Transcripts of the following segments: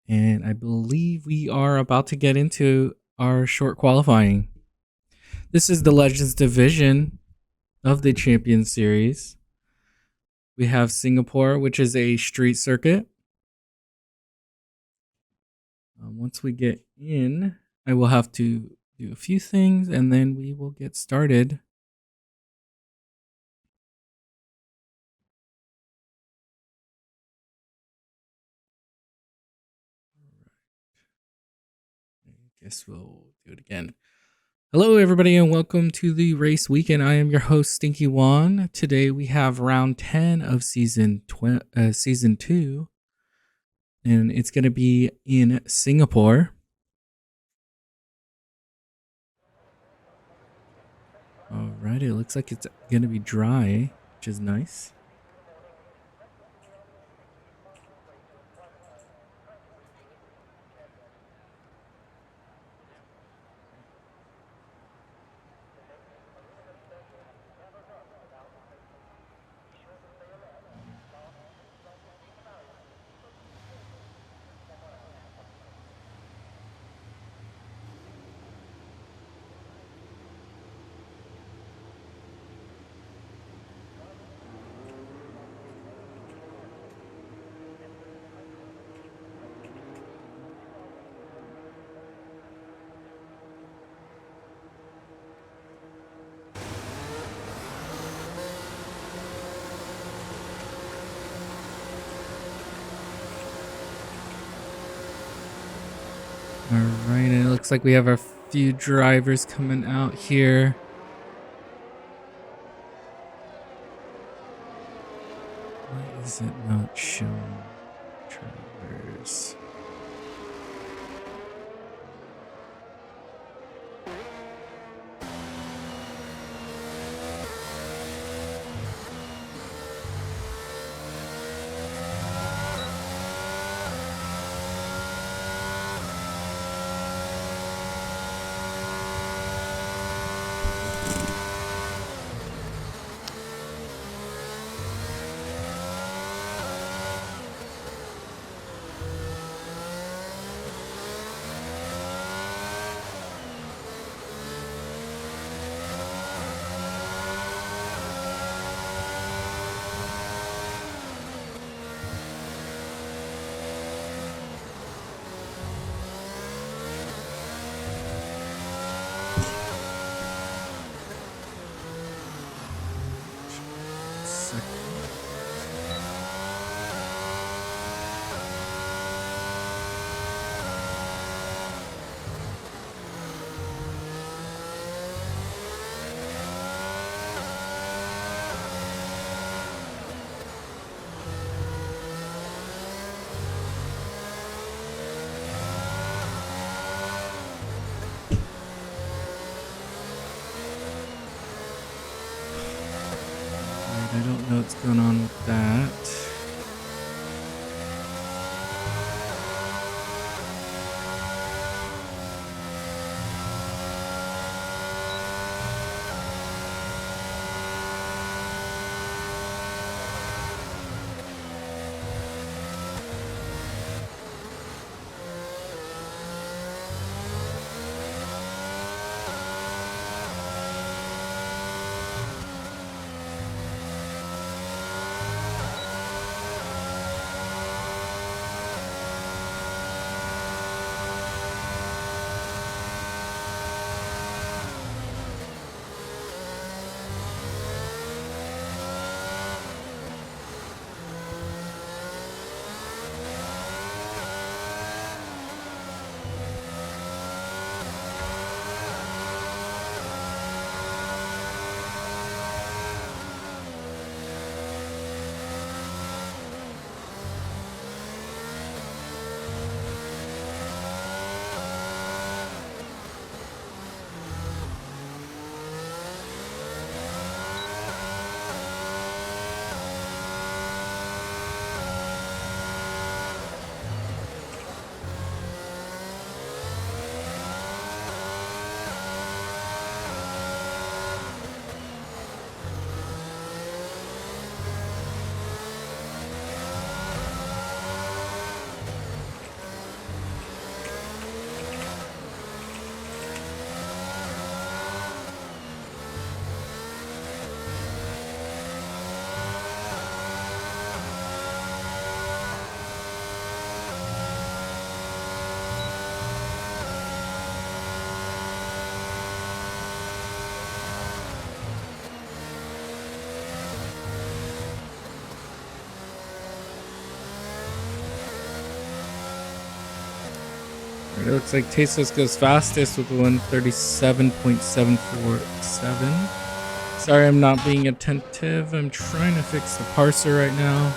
and I believe we are about to get into our short qualifying. This is the Legends Division of the Champions Series. We have Singapore, which is a street circuit. Once we get in, I will have to do a few things, and then we will get started. I guess we'll do it again. Hello, everybody, and welcome to the race weekend. I am your host, Stinky Juan. Today we have round 10 of season 2, and it's going to be in Singapore. All right, it looks like it's going to be dry, which is nice. All right, and it looks like we have a few drivers coming out here. Why is it not showing drivers? I don't know what's going on with that. It looks like Tasteless goes fastest with 137.747. Sorry, I'm not being attentive. I'm trying to fix the parser right now.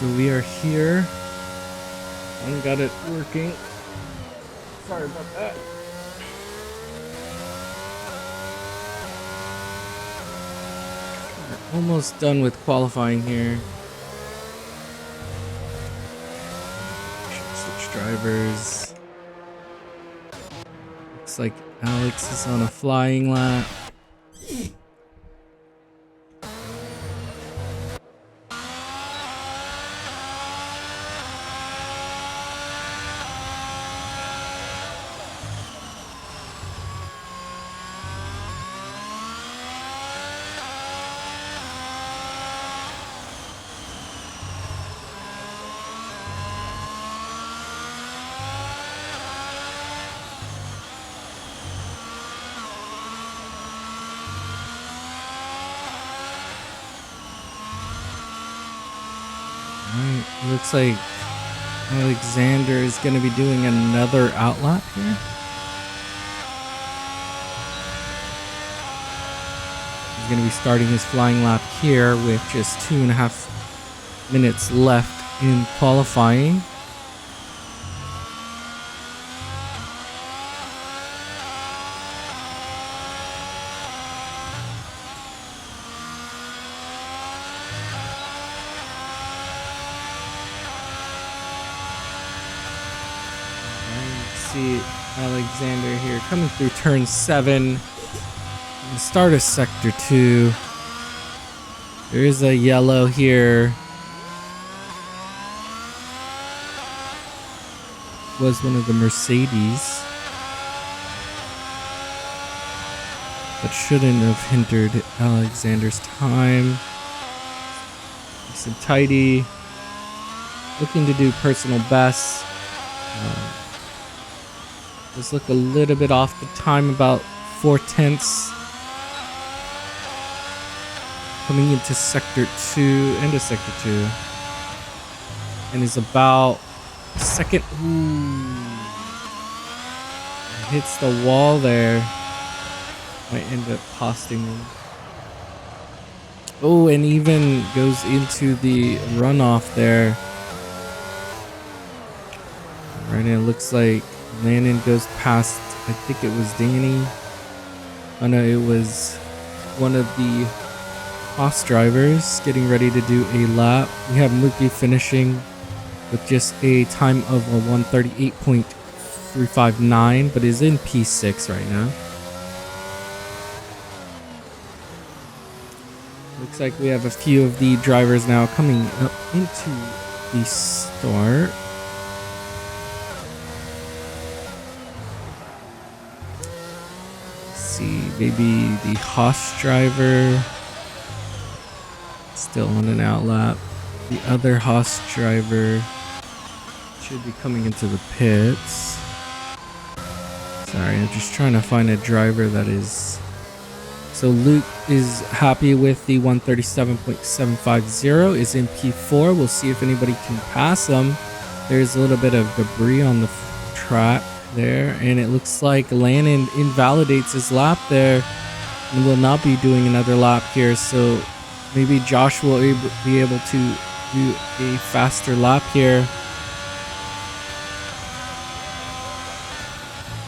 so we are here. I got it working. Sorry about that. We're almost done with qualifying here. Switch drivers. Looks like Alex is on a flying lap. Alright, looks like Alexander is going to be doing another outlap here. He's going to be starting his flying lap here with just 2.5 minutes left in qualifying. See Alexander here coming through turn 7, the start of sector 2. There is a yellow here. Was one of the Mercedes, but shouldn't have hindered Alexander's time. Nice and tidy, looking to do personal best. Let's look a little bit off the time, about 4/10 coming into sector 2, into sector 2, and is about second. Ooh, hits the wall there. Might end up costing him. Oh, and even goes into the runoff there. Right, and it looks like Landon goes past, I think it was Danny. Oh no, it was one of the Haas drivers getting ready to do a lap. We have Mookie finishing with just a time of a 138.359, but is in P6 right now. Looks like we have a few of the drivers now coming up into the start. Maybe the Haas driver still on an outlap. The other Haas driver should be coming into the pits. Sorry, I'm just trying to find a driver that is. So Luke is happy with the 137.750, is in P4. We'll see if anybody can pass him. There's a little bit of debris on the track there, and it looks like Landon invalidates his lap there and will not be doing another lap here, so maybe Josh will be able to do a faster lap here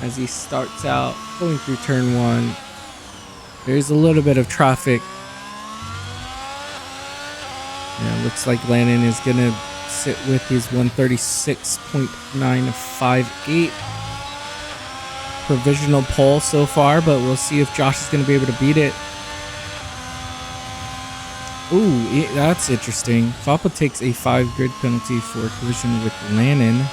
as he starts out going through turn 1. There's a little bit of traffic. Yeah, looks like Landon is gonna sit with his 136.958 provisional pole so far, but we'll see if Josh is going to be able to beat it. Ooh, that's interesting. Fappa takes a 5 grid penalty for collision with Landon.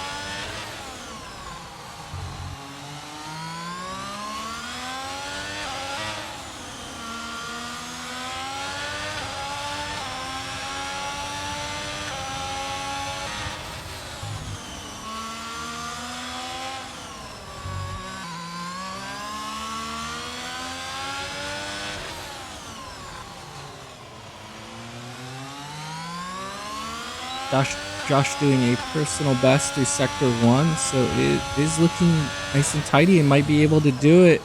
Josh doing a personal best through sector 1, so it is looking nice and tidy and might be able to do it.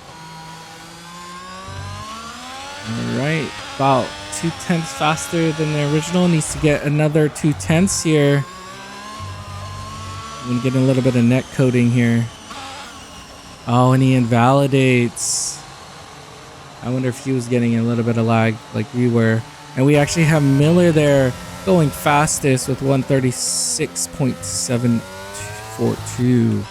All right, about 2/10 faster than the original. Needs to get another 2/10 here. I'm getting a little bit of net coding here. Oh, and he invalidates. I wonder if he was getting a little bit of lag like we were. And we actually have Miller there going fastest with 136.742.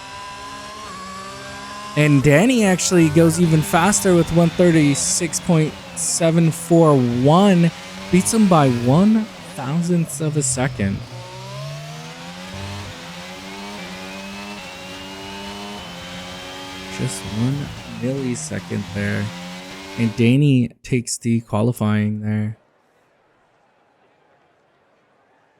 And Danny actually goes even faster with 136.741. Beats him by 1/1000th of a second. Just 1 millisecond there. And Danny takes the qualifying there.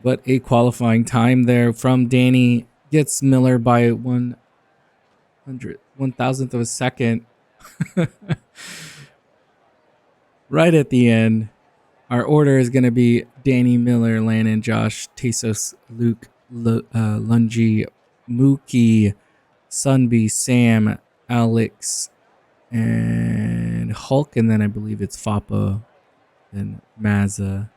But a qualifying time there from Danny. Gets Miller by 1/1000th of a second. Right at the end. Our order is going to be Danny, Miller, Landon, Josh, Tesos, Luke, Lungi, Mookie, Sunby, Sam, Alex, and Hulk, and then I believe it's Fappa, and Mazza.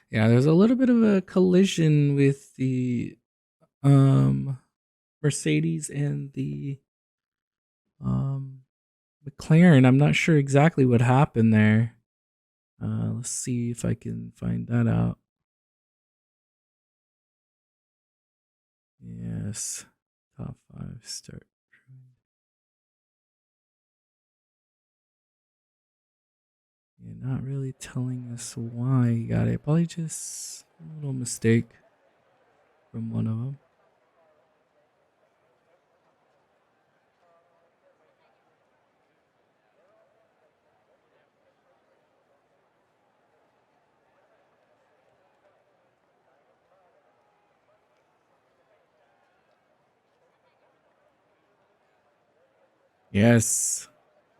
Yeah, there's a little bit of a collision with the Mercedes and the McLaren. I'm not sure exactly what happened there. Let's see if I can find that out. Yes, top 5 start. Yeah, not really telling us why he got it. Probably just a little mistake from one of them. Yes,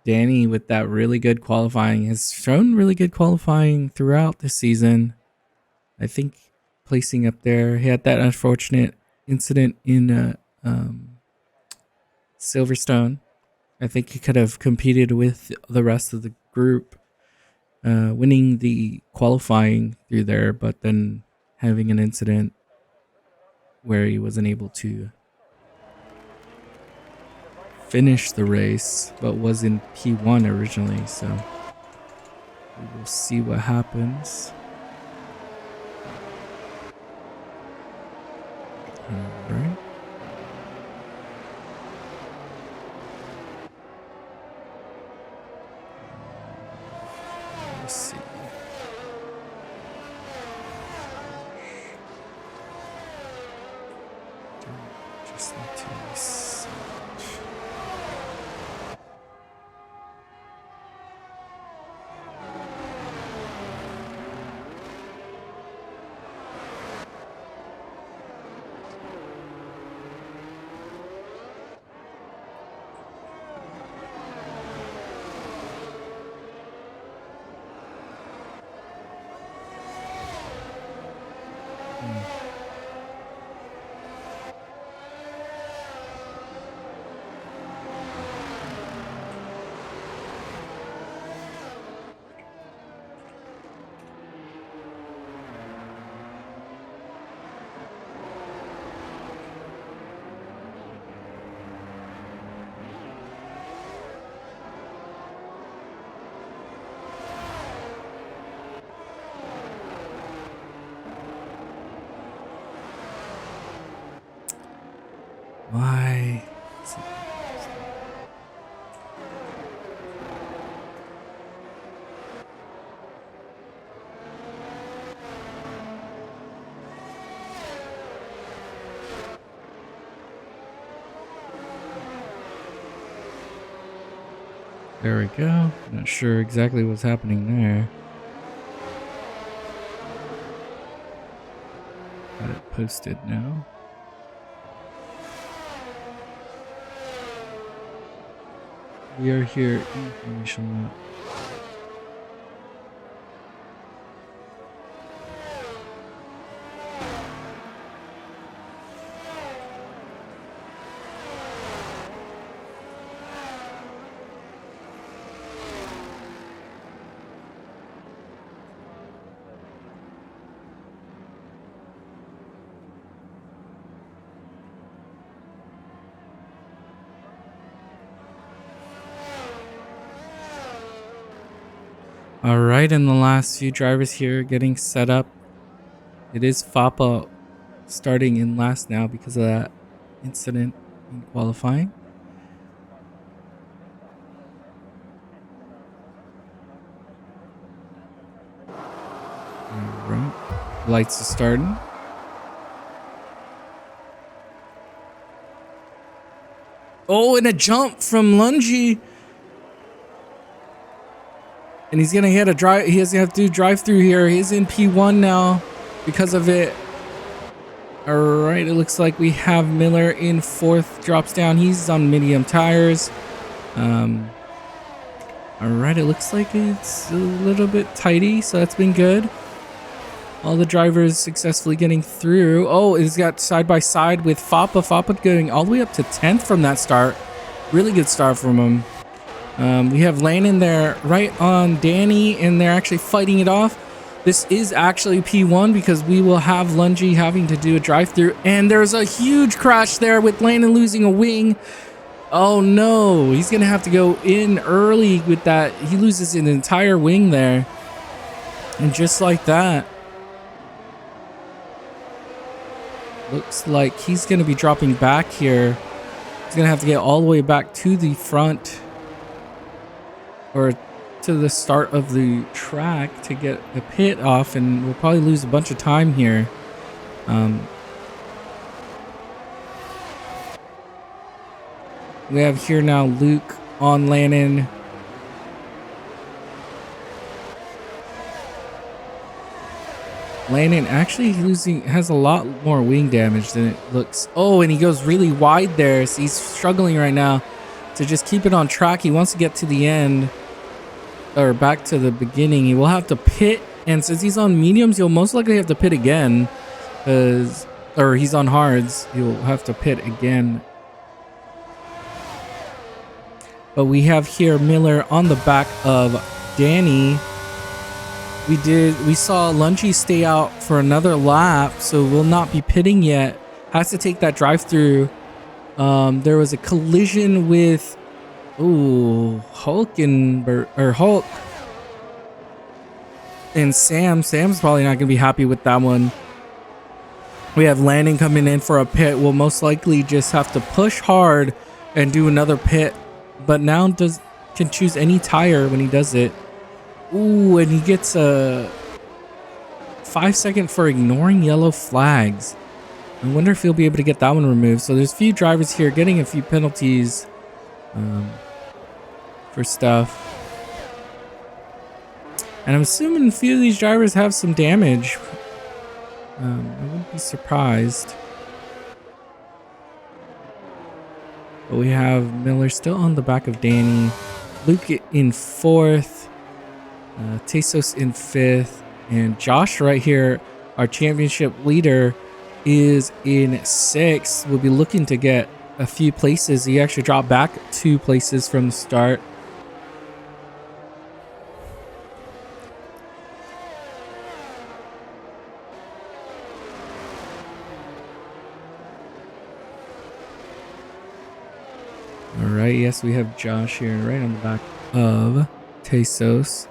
Danny with that really good qualifying has shown really good qualifying throughout the season. I think placing up there. He had that unfortunate incident in Silverstone. I think he could have competed with the rest of the group, winning the qualifying through there, but then having an incident where he wasn't able to finish the race, but was in P1 originally, so we will see what happens. All right. Let's see. Just need to research. Why? There we go. Not sure exactly what's happening there. Got it posted now. We are here. Information map. All right, and the last few drivers here getting set up. It is Fapa starting in last now because of that incident in qualifying. All right, lights are starting. Oh, and a jump from Lungy. And he's gonna hit a drive. He has to have to do drive through here. He's in P1 now because of it. All right, it looks like we have Miller in 4th, drops down. He's on medium tires. All right, it looks like it's a little bit tidy, so that's been good. All the drivers successfully getting through. Oh, it's got side by side with Fapa. Fapa going all the way up to 10th from that start. Really good start from him. We have Landon there right on Danny, and they're actually fighting it off. This is actually P1 because we will have Lungy having to do a drive-through. And there's a huge crash there with Landon losing a wing. Oh no, he's going to have to go in early with that. He loses an entire wing there. And just like that, looks like he's going to be dropping back here. He's going to have to get all the way back to the front, or to the start of the track to get a pit off, and we'll probably lose a bunch of time here. We have here now Luke on Lannon. Lannon actually has a lot more wing damage than it looks. Oh, and he goes really wide there, so he's struggling right now to just keep it on track. He wants to get to the end, or back to the beginning. He will have to pit, and since he's on mediums, he'll most likely have to pit again, or he's on hards, he'll have to pit again. But we have here Miller on the back of Danny. We saw Lungy stay out for another lap, so will not be pitting yet. Has to take that drive through. There was a collision with Hulk and Sam. Sam's probably not gonna be happy with that one. We have Landon coming in for a pit. We'll most likely just have to push hard and do another pit. But now can choose any tire when he does it. Ooh, and he gets a 5-second for ignoring yellow flags. I wonder if he'll be able to get that one removed. So there's a few drivers here getting a few penalties for stuff. And I'm assuming a few of these drivers have some damage. I wouldn't be surprised. But we have Miller still on the back of Danny. Luke in 4th. Tesos in 5th. And Josh right here, our championship leader, is in 6th. We'll be looking to get a few places. He actually dropped back 2 places from the start. Alright, yes, we have Josh here right on the back of Tesos.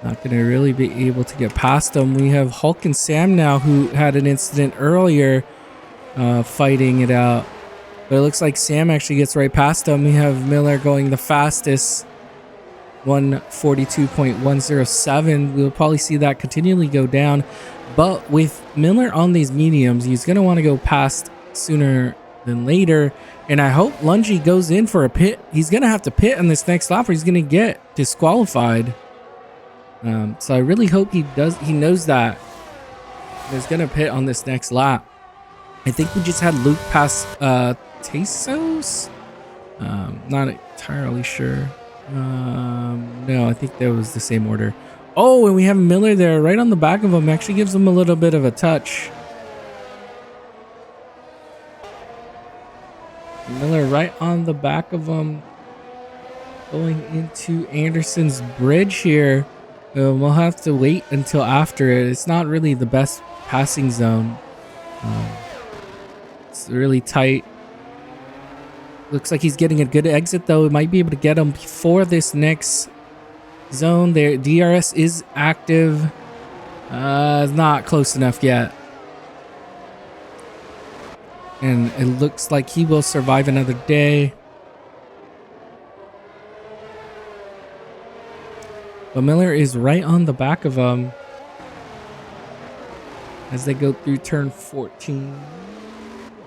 Not going to really be able to get past them. We have Hulk and Sam now, who had an incident earlier fighting it out. But it looks like Sam actually gets right past them. We have Miller going the fastest, 142.107. We'll probably see that continually go down. But with Miller on these mediums, he's going to want to go past sooner than later. And I hope Lungy goes in for a pit. He's going to have to pit on this next lap or he's going to get disqualified. So I really hope he knows that he's going to pit on this next lap. I think we just had Luke pass Tesos. Not entirely sure. No, I think that was the same order. Oh, and we have Miller there right on the back of him. Actually gives him a little bit of a touch. Miller right on the back of him, going into Anderson's bridge here. We'll have to wait until after it. It's not really the best passing zone. It's really tight. Looks like he's getting a good exit though. It might be able to get him before this next zone. Their DRS is active. It's not close enough yet. And it looks like he will survive another day. But Miller is right on the back of him as they go through turn 14.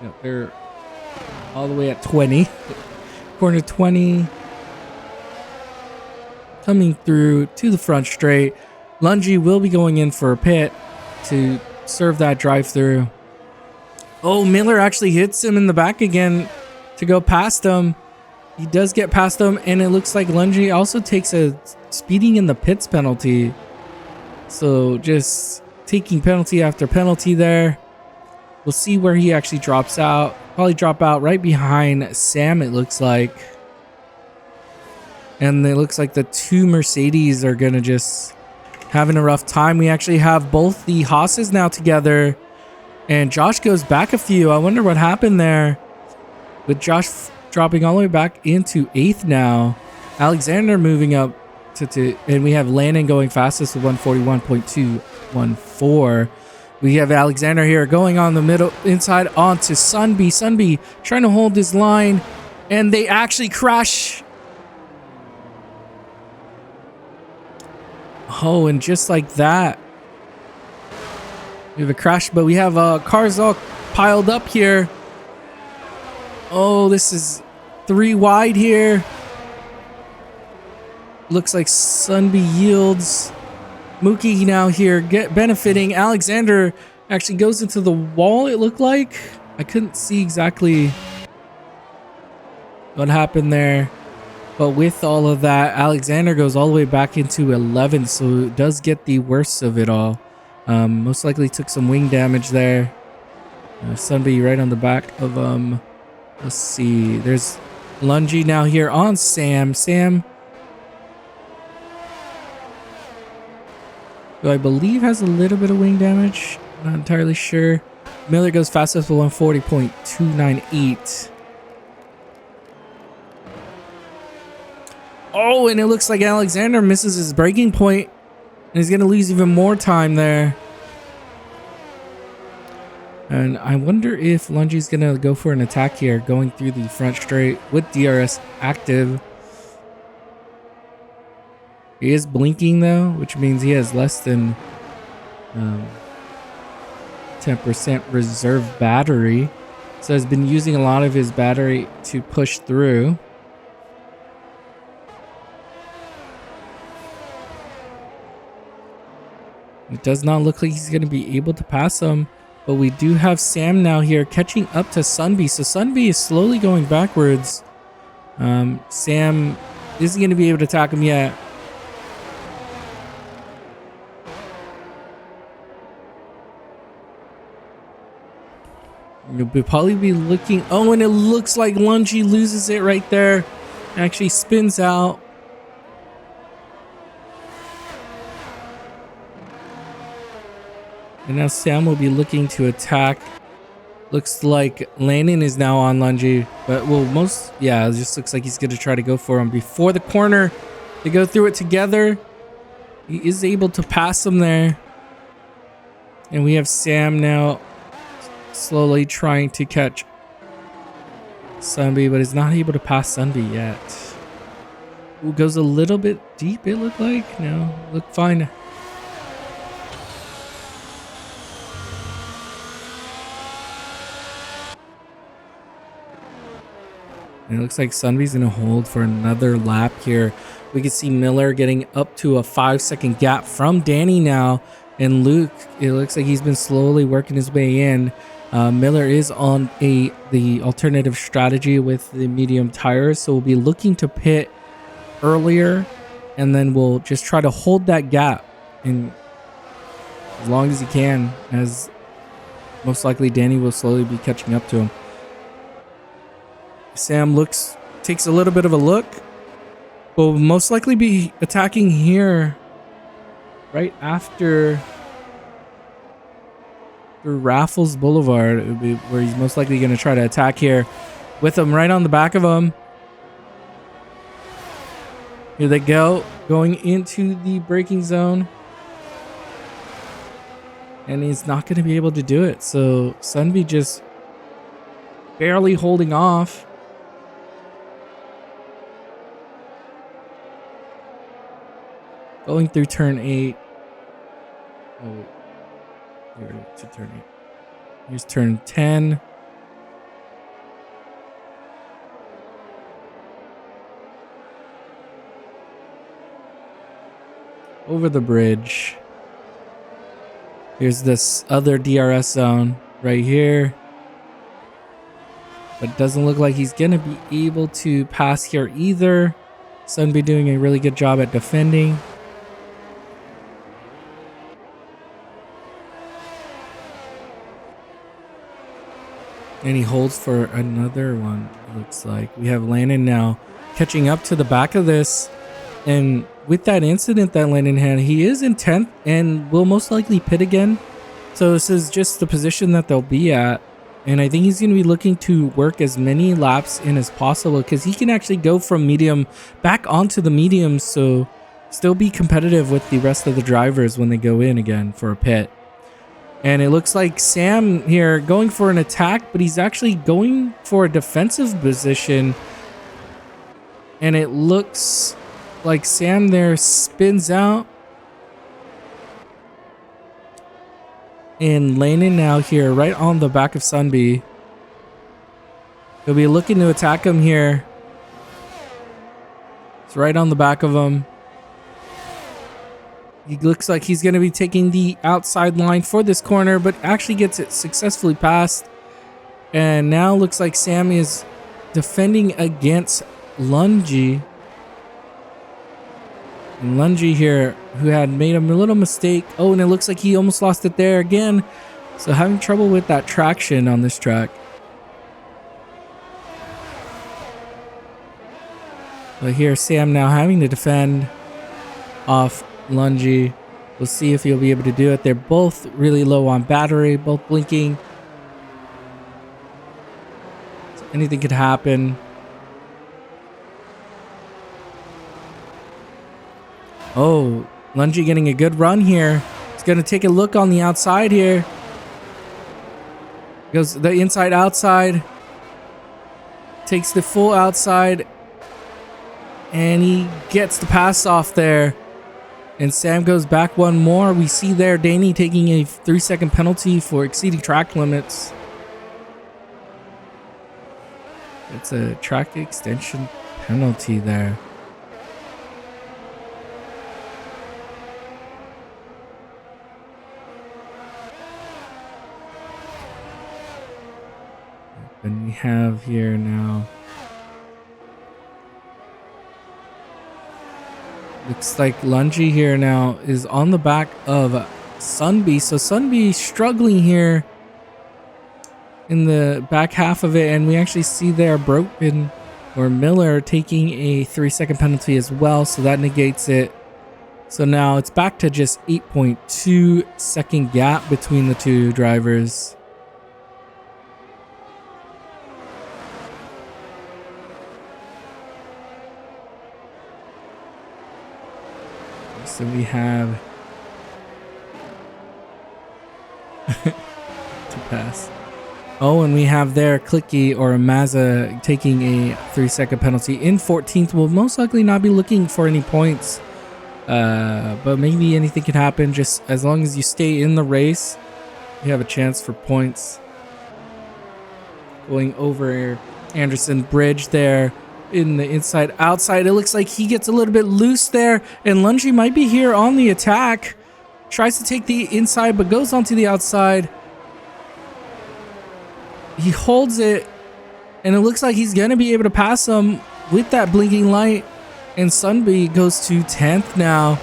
Yep, they're all the way at 20. Corner 20. Coming through to the front straight. Lungi will be going in for a pit to serve that drive through. Oh, Miller actually hits him in the back again to go past him. He does get past him, and it looks like Lungi also takes a speeding in the pits penalty. So just taking penalty after penalty there. We'll see where he actually drops out. Probably drop out right behind Sam, it looks like. And it looks like the two Mercedes are going to just having a rough time. We actually have both the Haas's now together. And Josh goes back a few. I wonder what happened there. With Josh dropping all the way back into 8th now. Alexander moving up to and we have Landon going fastest with 141.214. We have Alexander here going on the middle inside onto Sunby. Sunby trying to hold his line. And they actually crash. Oh, and just like that, we have a crash, but we have cars all piled up here. Oh, this is 3 wide here. Looks like Sunby yields. Mookie now here benefiting. Alexander actually goes into the wall, it looked like. I couldn't see exactly what happened there. But with all of that, Alexander goes all the way back into 11th, so it does get the worst of it all. Most likely took some wing damage there. Sunby right on the back of let's see. There's Lungi now here on Sam. Sam, who I believe has a little bit of wing damage. Not entirely sure. Miller goes fastest with 140.298. Oh, and it looks like Alexander misses his braking point, and he's going to lose even more time there. And I wonder if Lungi's going to go for an attack here, going through the front straight with DRS active. He is blinking though, which means he has less than 10% reserve battery. So has been using a lot of his battery to push through. It does not look like he's going to be able to pass him. But we do have Sam now here catching up to Sunby. So Sunby is slowly going backwards. Sam isn't going to be able to attack him yet. We'll probably be looking. Oh, and it looks like Lungi loses it right there. Actually spins out. And now Sam will be looking to attack. Looks like Landon is now on Lungi. But well, it just looks like he's going to try to go for him before the corner. They go through it together. He is able to pass him there. And we have Sam now slowly trying to catch Sunby, but is not able to pass Sunby yet. Ooh, goes a little bit deep, it looked like. No, look fine. And it looks like Sunby's going to hold for another lap here. We can see Miller getting up to a 5-second gap from Danny now. And Luke, it looks like he's been slowly working his way in. Miller is on the alternative strategy with the medium tires. So we'll be looking to pit earlier. And then we'll just try to hold that gap in as long as he can. As most likely Danny will slowly be catching up to him. Sam takes a little bit of a look. Will most likely be attacking here right after through Raffles Boulevard. It would be where he's most likely going to try to attack here with him right on the back of him. Here they go going into the braking zone. And he's not going to be able to do it. So Sunby just barely holding off. Going through turn 8. Oh, here to turn 8. Here's turn 10. Over the bridge. Here's this other DRS zone right here. But it doesn't look like he's going to be able to pass here either. Sunby doing a really good job at defending. And he holds for another one, it looks like. We have Landon now catching up to the back of this. And with that incident that Landon had, he is in 10th and will most likely pit again. So this is just the position that they'll be at. And I think he's going to be looking to work as many laps in as possible because he can actually go from medium back onto the mediums. So still be competitive with the rest of the drivers when they go in again for a pit. And it looks like Sam here going for an attack, but he's actually going for a defensive position. And it looks like Sam there spins out. And Landon now here right on the back of Sunby. He'll be looking to attack him here. It's right on the back of him. He looks like he's going to be taking the outside line for this corner, but actually gets it successfully passed. And now looks like Sam is defending against Lungy. And Lungy here, who had made a little mistake. Oh, and it looks like he almost lost it there again. So having trouble with that traction on this track. But here Sam now having to defend off Lungy. We'll see if he'll be able to do it. They're both really low on battery, both blinking. So anything could happen. Oh, Lungy getting a good run here. He's going to take a look on the outside here. Goes the inside outside. Takes the full outside. And he gets the pass off there. And Sam goes back one more. We see there Danny taking a 3-second penalty for exceeding track limits. It's a track extension penalty there. And we have here now. Looks like Lungy here now is on the back of Sunby. So Sunby struggling here in the back half of it. And we actually see there Broken or Miller taking a 3-second penalty as well. So that negates it. So now it's back to just 8.2 second gap between the two drivers. So we have to pass. Oh, and we have there Clicky or Mazza taking a 3-second penalty in 14th. Will most likely not be looking for any points, but maybe anything can happen. Just as long as you stay in the race, you have a chance for points. Going over Anderson Bridge there. In the inside outside, it looks like he gets a little bit loose there, and Lungy might be here on the attack. Tries to take the inside but goes onto the outside. He holds it, and it looks like he's gonna be able to pass him with that blinking light, and Sunby goes to 10th now.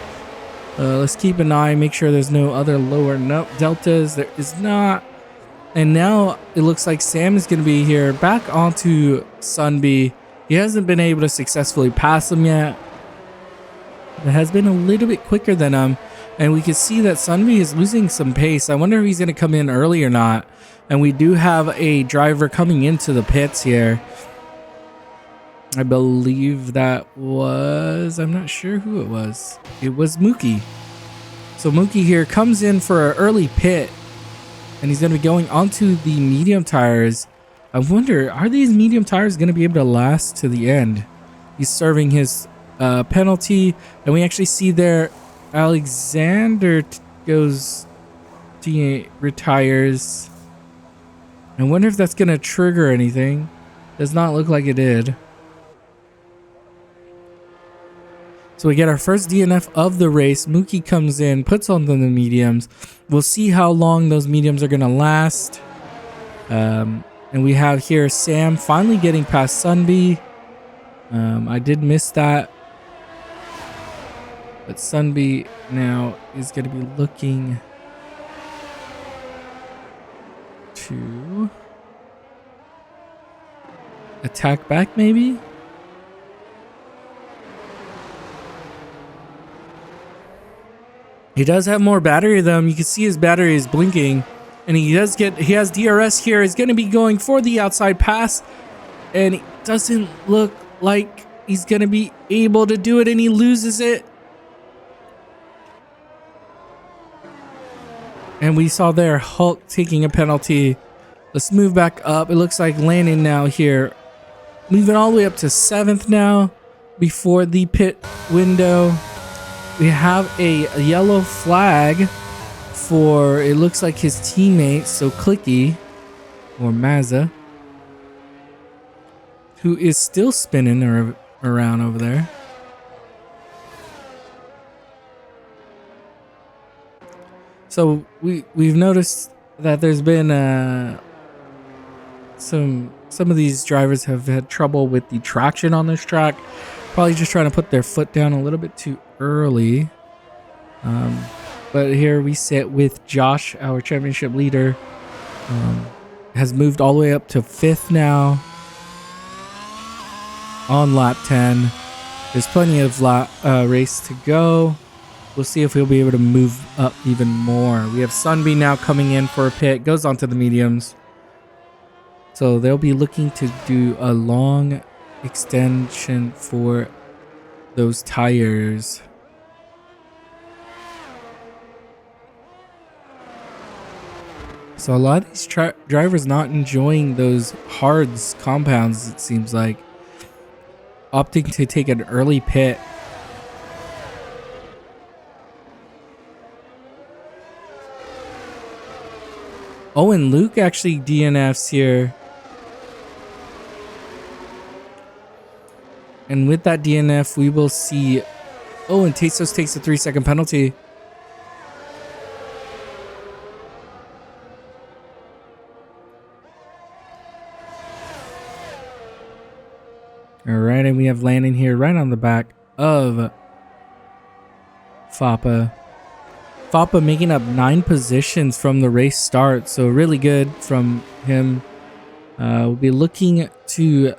Let's keep an eye, make sure there's no other lower deltas. There is not. And now it looks like Sam is gonna be here back onto Sunby. He hasn't been able to successfully pass him yet. It has been a little bit quicker than him. And we can see that Sunby is losing some pace. I wonder if he's going to come in early or not. And we do have a driver coming into the pits here. I believe that was, I'm not sure who it was. It was Mookie. So Mookie here comes in for an early pit, and he's going to be going onto the medium tires. I wonder, are these medium tires going to be able to last to the end? He's serving his penalty, and we actually see there Alexander retires. I wonder if that's going to trigger anything. Does not look like it did. So we get our first DNF of the race. Mookie comes in, puts on the mediums. We'll see how long those mediums are going to last. And we have here Sam finally getting past Sunby. I did miss that. But Sunby now is going to be looking to attack back maybe. He does have more battery though. You can see his battery is blinking, and he has DRS here. He's going to be going for the outside pass, and it doesn't look like he's going to be able to do it, and he loses it. And we saw there Hulk taking a penalty. Let's move back up. It looks like Landon now here, moving all the way up to 7th now before the pit window. We have a yellow flag for, it looks like his teammate, so Clicky, or Mazza, who is still spinning around over there. So we've noticed that there's been some of these drivers have had trouble with the traction on this track. Probably just trying to put their foot down a little bit too early. But here we sit with Josh, our championship leader. Has moved all the way up to 5th now on lap 10. There's plenty of race to go. We'll see if he'll be able to move up even more. We have Sunby now coming in for a pit. Goes onto the mediums. So they'll be looking to do a long extension for those tires. So a lot of these drivers not enjoying those hards compounds, it seems like. Opting to take an early pit. Oh, and Luke actually DNFs here. And with that DNF, we will see... Oh, and Tasos takes a 3-second penalty. Alright, and we have Landon here right on the back of Fappa. Fappa making up 9 positions from the race start, so really good from him. We'll be looking to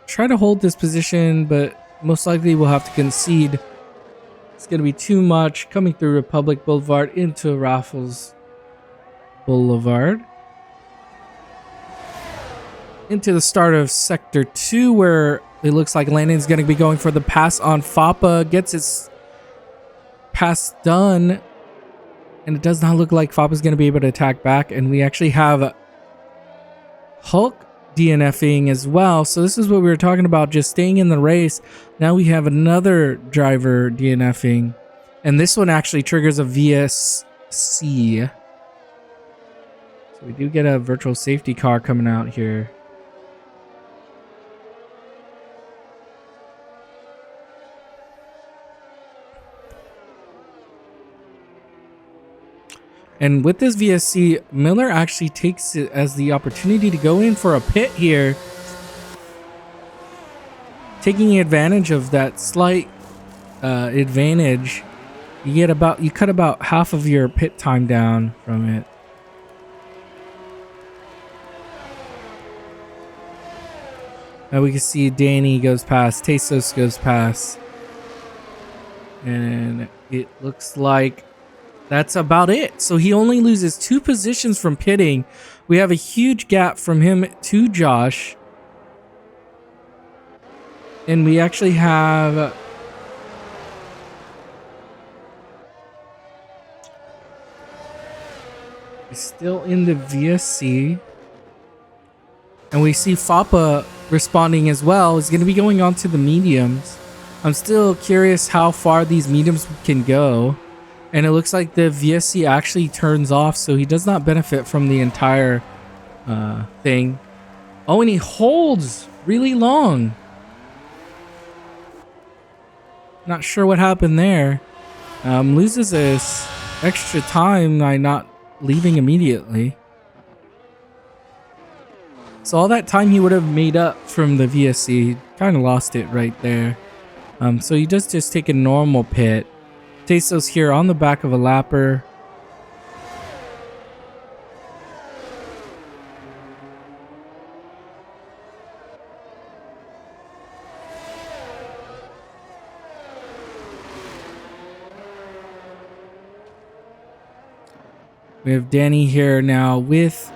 try to hold this position, but most likely we'll have to concede. It's going to be too much coming through Republic Boulevard into Raffles Boulevard. Into the start of Sector 2, where it looks like Landon's going to be going for the pass on Fappa. Gets his pass done. And it does not look like Fappa's going to be able to attack back. And we actually have Hulk DNFing as well. So this is what we were talking about, just staying in the race. Now we have another driver DNFing. And this one actually triggers a VSC. So we do get a virtual safety car coming out here. And with this VSC, Miller actually takes it as the opportunity to go in for a pit here. Taking advantage of that slight advantage. You cut about half of your pit time down from it. Now we can see Danny goes past, Tasos goes past. And it looks like that's about it. So he only loses 2 positions from pitting. We have a huge gap from him to Josh. And we actually have still in the VSC. And we see Fappa responding as well. He's going to be going on to the mediums. I'm still curious how far these mediums can go. And it looks like the VSC actually turns off, so he does not benefit from the entire thing. Oh, and he holds really long. Not sure what happened there. Loses this extra time by not leaving immediately. So all that time he would have made up from the VSC, kind of lost it right there. So he does just take a normal pit. Tesos here on the back of a lapper. We have Danny here now with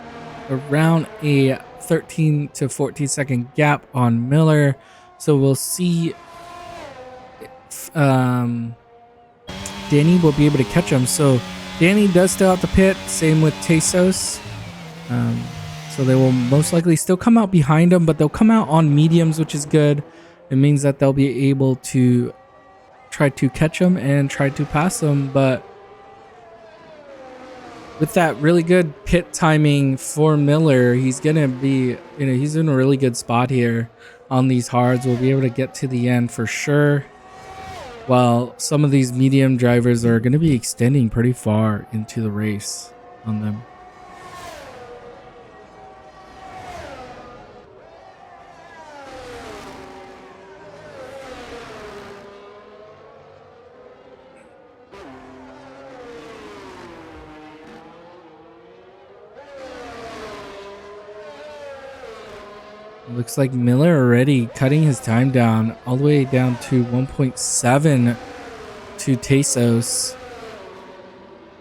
around a 13 to 14 second gap on Miller. So we'll see if Danny will be able to catch him. So Danny does still have the pit. Same with Tesos. So they will most likely still come out behind him, but they'll come out on mediums, which is good. It means that they'll be able to try to catch him and try to pass him. But with that really good pit timing for Miller, he's gonna be, he's in a really good spot here on these hards. We'll be able to get to the end for sure. While some of these medium drivers are gonna be extending pretty far into the race on them. Looks like Miller already cutting his time down all the way down to 1.7 to Tesos.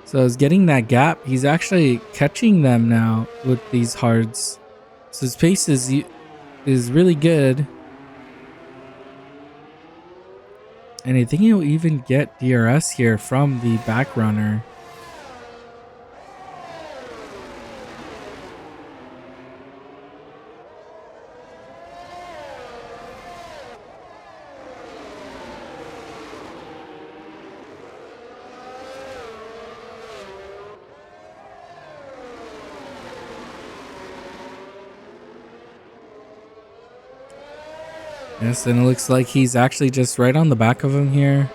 So he's getting that gap. He's actually catching them now with these hards. So his pace is really good. And I think he'll even get DRS here from the back runner. Yes, and it looks like he's actually just right on the back of him here.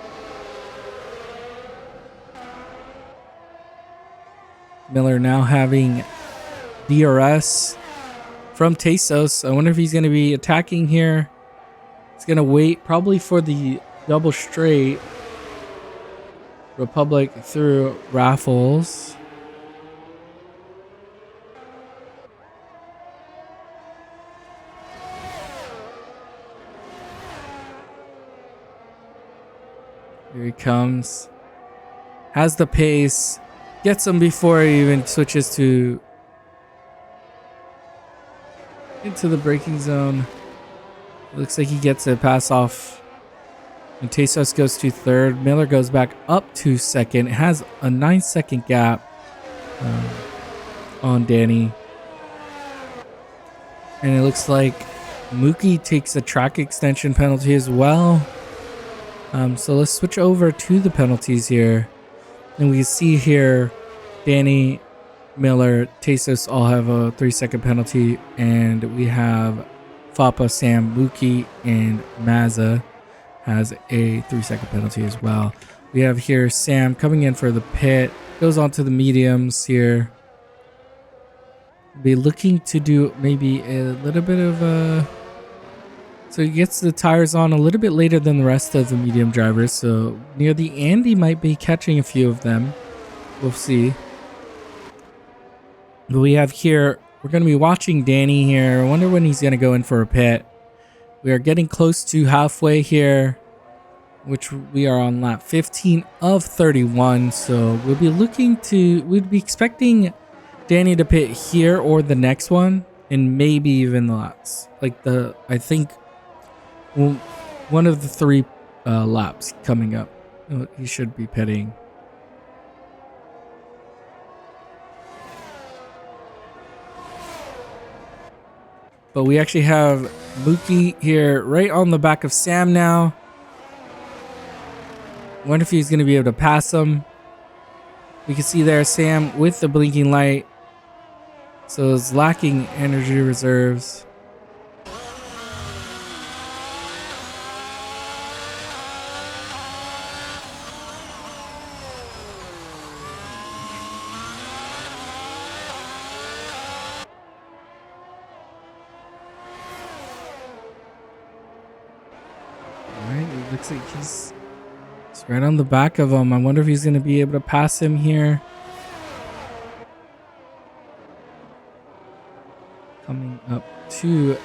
Miller now having DRS from Tesos. I wonder if he's going to be attacking here. He's going to wait probably for the double straight. Republic through Raffles. Here he comes. Has the pace. Gets him before he even switches to into the braking zone. Looks like he gets a pass off. And Tesos goes to third. Miller goes back up to second. It has a 9-second gap on Danny. And it looks like Mookie takes a track extension penalty as well. So let's switch over to the penalties here. And we see here Danny, Miller, Tesos all have a 3-second penalty. And we have Fappa, Sam, Mookie, and Mazza has a 3-second penalty as well. We have here Sam coming in for the pit. Goes on to the mediums here. Be looking to do maybe a little bit of a... So he gets the tires on a little bit later than the rest of the medium drivers. So near the end, he might be catching a few of them. We'll see. But we have here, we're going to be watching Danny here. I wonder when he's going to go in for a pit. We are getting close to halfway here, which we are on lap 15 of 31. So we'll be we'd be expecting Danny to pit here or the next one. And maybe even the last. I think... Well, one of the 3 laps coming up. He should be pitting. But we actually have Mookie here right on the back of Sam now. Wonder if he's going to be able to pass him. We can see there Sam with the blinking light. So it's lacking energy reserves. Alright, it looks like he's right on the back of him. I wonder if he's going to be able to pass him here. Coming up to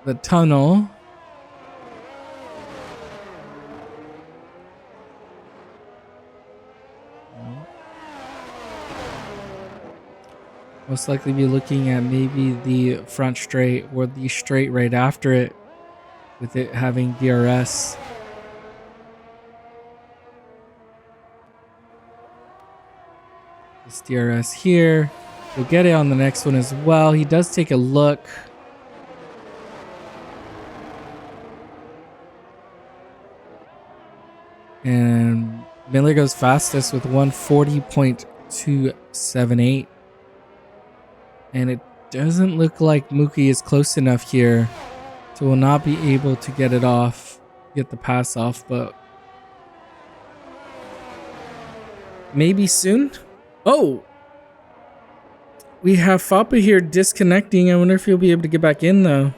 the tunnel. Most likely be looking at maybe the front straight or the straight right after it, with it having DRS. This DRS here. We'll get it on the next one as well. He does take a look. And Miller goes fastest with 140.278. And it doesn't look like Mookie is close enough here. So we'll not be able to get it off, get the pass off, but maybe soon. Oh, we have Fappa here disconnecting. I wonder if he'll be able to get back in though.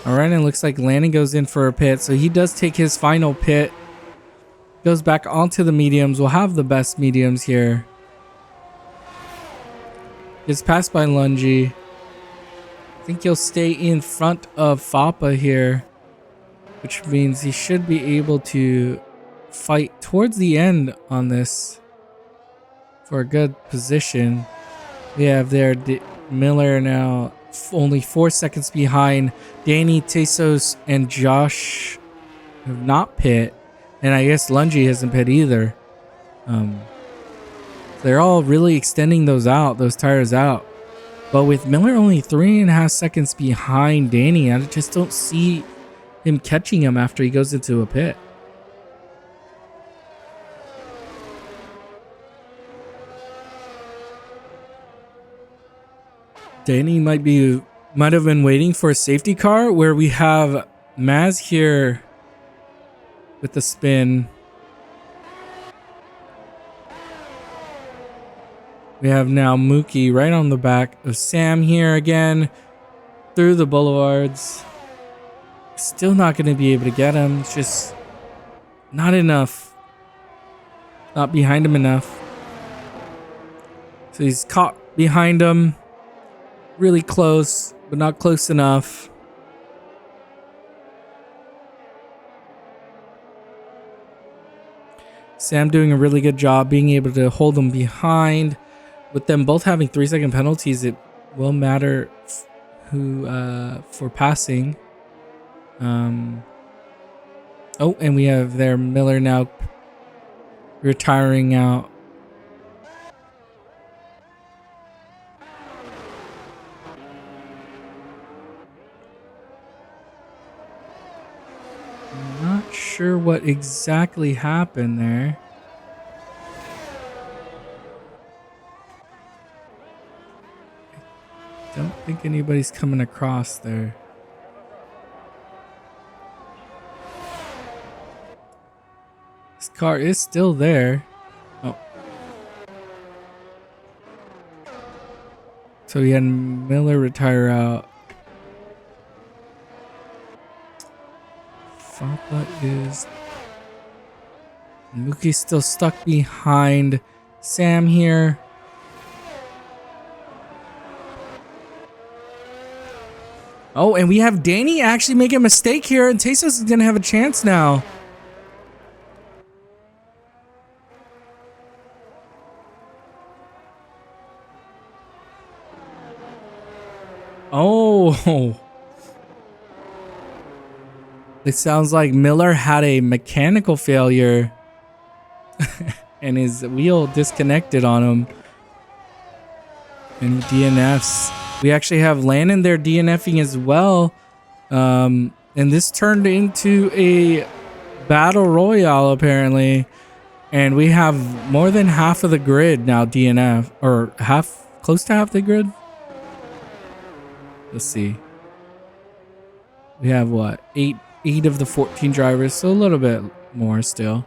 All right, and it looks like Landon goes in for a pit. So he does take his final pit. Goes back onto the mediums. We'll have the best mediums here. Gets passed by Lungy. I think he'll stay in front of Fappa here, which means he should be able to fight towards the end on this for a good position. We have there Miller now only 4 seconds behind. Danny, Tesos, and Josh have not pit, and I guess Lungy hasn't pit either. They're all really extending those tires out. But with Miller only 3.5 seconds behind Danny, I just don't see him catching him after he goes into a pit. Danny might have been waiting for a safety car, where we have Maz here with the spin. We have now Mookie right on the back of Sam here again through the boulevards. Still not going to be able to get him. It's just not enough. Not behind him enough. So he's caught behind him. Really close, but not close enough. Sam doing a really good job being able to hold him behind. With them both having 3-second penalties, it will matter who for passing. Oh, and we have there Miller now retiring out. I'm not sure what exactly happened there. Don't think anybody's coming across there. This car is still there. Oh. So we had Miller retire out. Fappa is... Mookie's still stuck behind Sam here. Oh, and we have Danny actually make a mistake here, and Tesos is going to have a chance now. Oh, it sounds like Miller had a mechanical failure and his wheel disconnected on him. And DNFs. We actually have Landon there DNFing as well. And this turned into a battle royale apparently. And we have more than half of the grid now DNF, or close to half the grid. Let's see. We have what? Eight of the 14 drivers, so a little bit more still.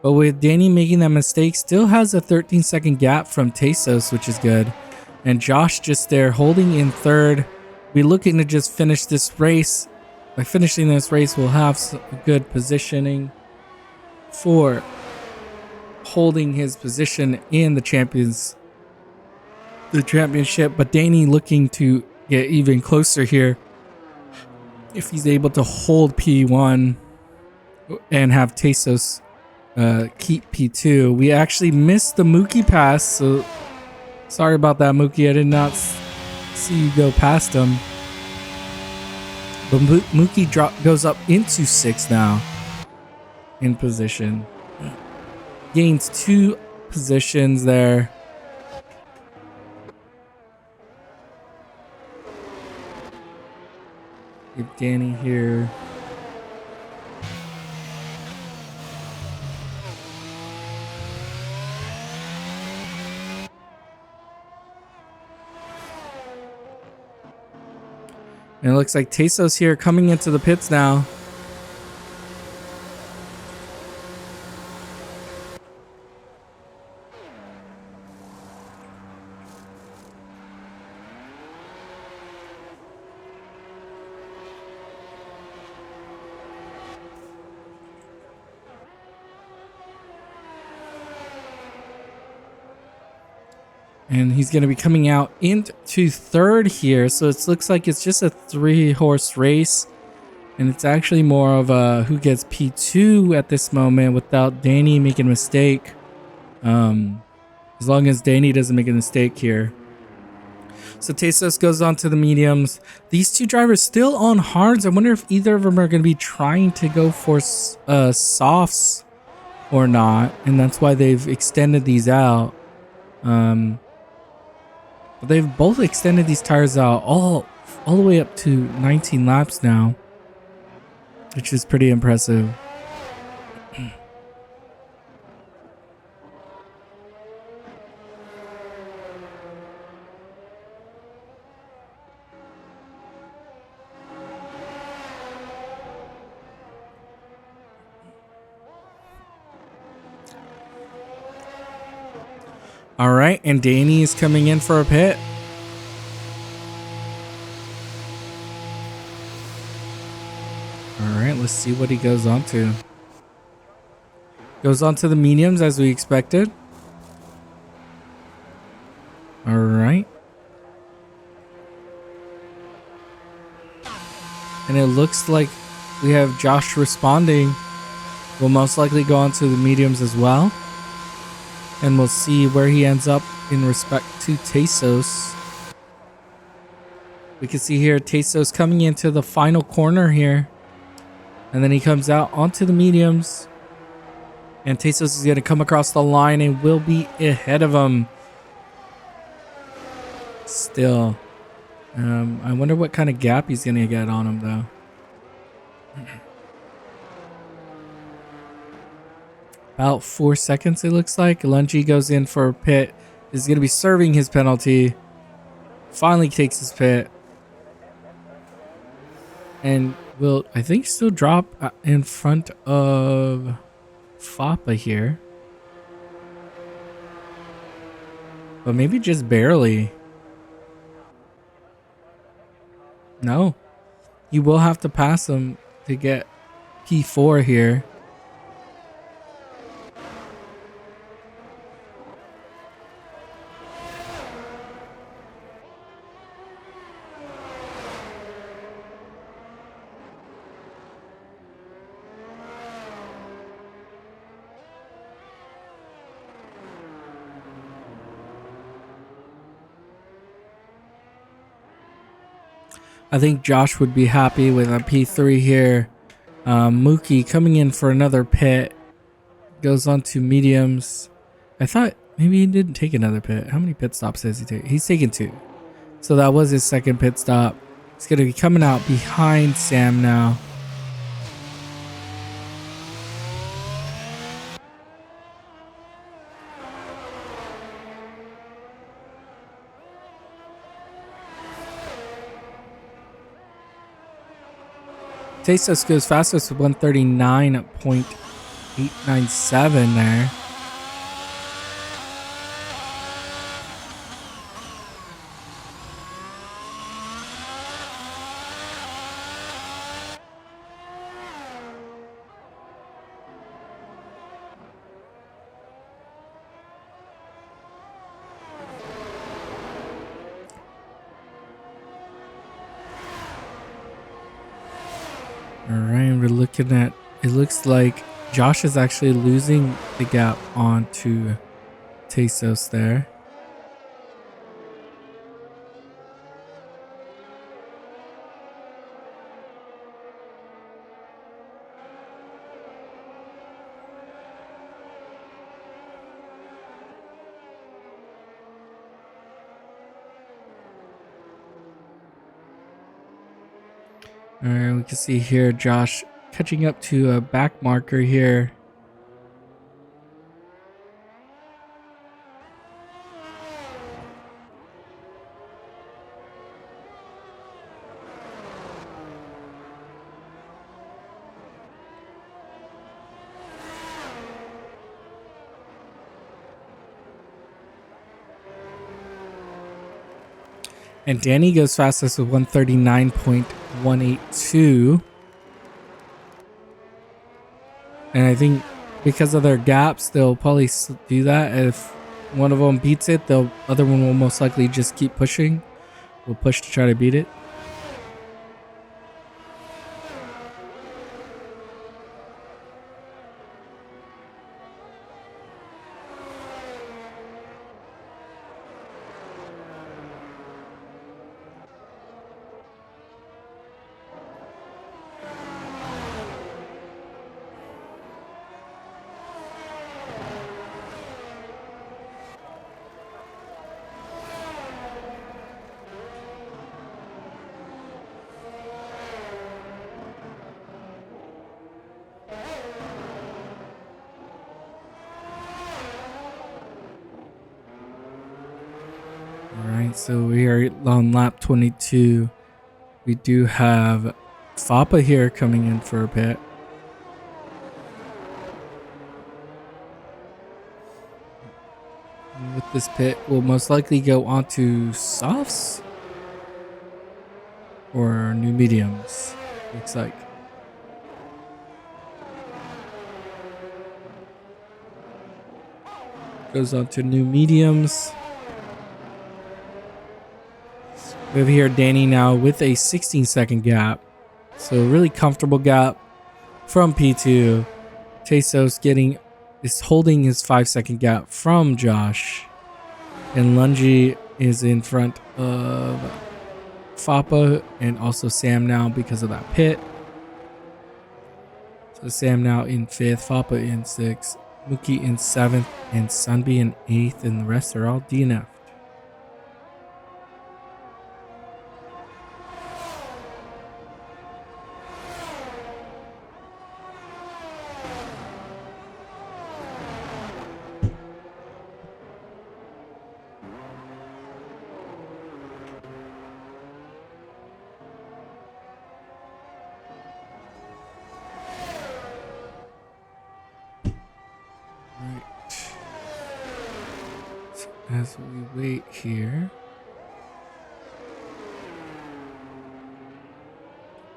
But with Danny making that mistake, still has a 13-second gap from Tesos, which is good. And Josh just there holding in third. We're looking to just finish this race. By finishing this race, we'll have some good positioning for holding his position in the championship. But Danny looking to get even closer here. If he's able to hold P1 and have Tesos keep P2. We actually missed the Mookie pass, so sorry about that, Mookie. I did not see you go past him. But Mookie goes up into 6th now in position. Gains 2 positions there. Give Danny here. And it looks like Tesos here coming into the pits now. And he's going to be coming out into 3rd here. So it looks like it's just a 3-horse race. And it's actually more of a who gets P2 at this moment without Danny making a mistake. As long as Danny doesn't make a mistake here. So Tesos goes on to the mediums. These 2 drivers still on hards. I wonder if either of them are going to be trying to go for softs or not. And that's why they've extended these out. But they've both extended these tires out all the way up to 19 laps now, which is pretty impressive. All right, and Danny is coming in for a pit. All right, let's see what he goes on to. Goes on to the mediums as we expected. All right. And it looks like we have Josh responding. Will most likely go on to the mediums as well. And we'll see where he ends up in respect to Tesos. We can see here Tesos coming into the final corner here. And then he comes out onto the mediums. And Tesos is going to come across the line and will be ahead of him. Still. I wonder what kind of gap he's going to get on him though. About 4 seconds it looks like. Lungi goes in for a pit. Is going to be serving his penalty. Finally takes his pit. And will, I think, still drop in front of Fappa here. But maybe just barely. No. You will have to pass him to get P4 here. I think Josh would be happy with a P3 here. Mookie coming in for another pit. Goes on to mediums. I thought maybe he didn't take another pit. How many pit stops has he taken? He's taken 2. So that was his second pit stop. He's going to be coming out behind Sam now. Tesos goes fastest with 139.897 there. All right, we're looking at, it looks like Josh is actually losing the gap onto Tesos there. All right, we can see here Josh catching up to a back marker here. And Danny goes fastest with 139.182. And I think because of their gaps, they'll probably do that. If one of them beats it, the other one will most likely just keep pushing. Will push to try to beat it. Alright, so we are on lap 22. We do have Fappa here coming in for a pit. And with this pit, we'll most likely go onto softs or new mediums, looks like. Goes on to new mediums. We have here Danny now with a 16-second gap. So a really comfortable gap from P2. Tesos is holding his 5-second gap from Josh. And Lungi is in front of Fappa and also Sam now because of that pit. So Sam now in 5th, Fappa in 6th, Mookie in 7th, and Sunby in 8th, and the rest are all DNF. As we wait here,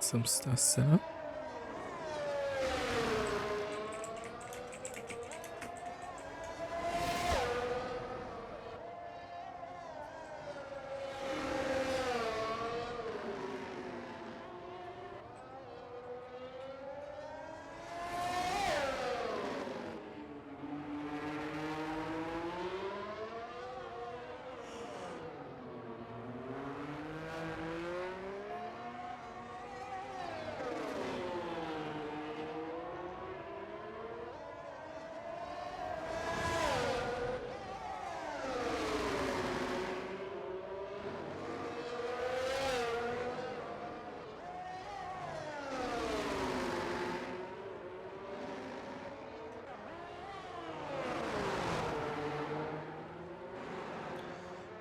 some stuff set up.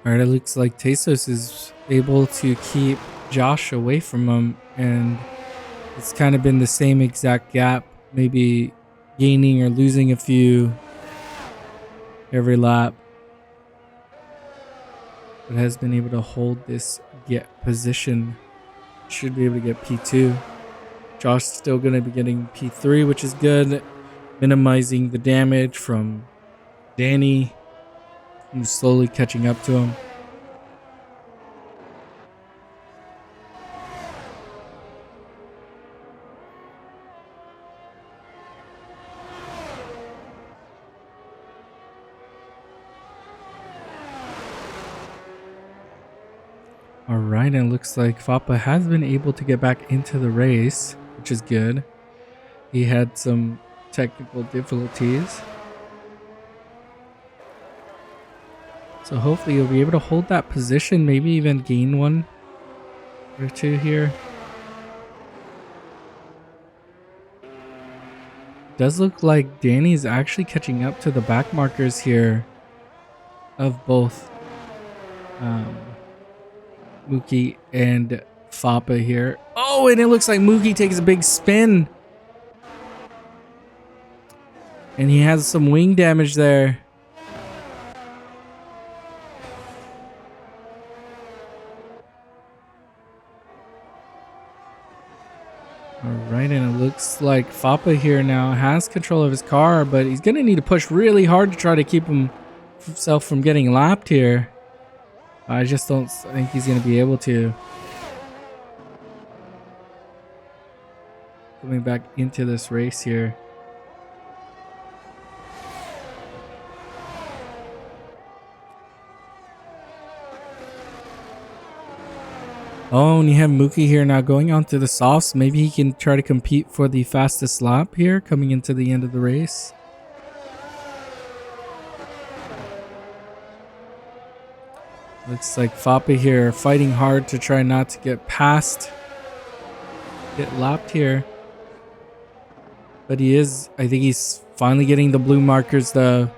Alright, it looks like Tesos is able to keep Josh away from him, and it's kind of been the same exact gap, maybe gaining or losing a few every lap. But has been able to hold this position. Should be able to get P2. Josh still going to be getting P3, which is good. Minimizing the damage from Danny, who's slowly catching up to him. Alright, and it looks like Fappa has been able to get back into the race, which is good. He had some technical difficulties. So hopefully you'll be able to hold that position, maybe even gain one or two here. Does look like Danny's actually catching up to the back markers here of both Mookie and Fappa here. Oh, and it looks like Mookie takes a big spin. And he has some wing damage there. Alright, and it looks like Fappa here now has control of his car, but he's going to need to push really hard to try to keep himself from getting lapped here. I just don't think he's going to be able to. Coming back into this race here. Oh, and you have Mookie here now going on to the softs. Maybe he can try to compete for the fastest lap here coming into the end of the race. Looks like Fappa here fighting hard to try not to get lapped here. But he is, I think he's finally getting the blue markers though.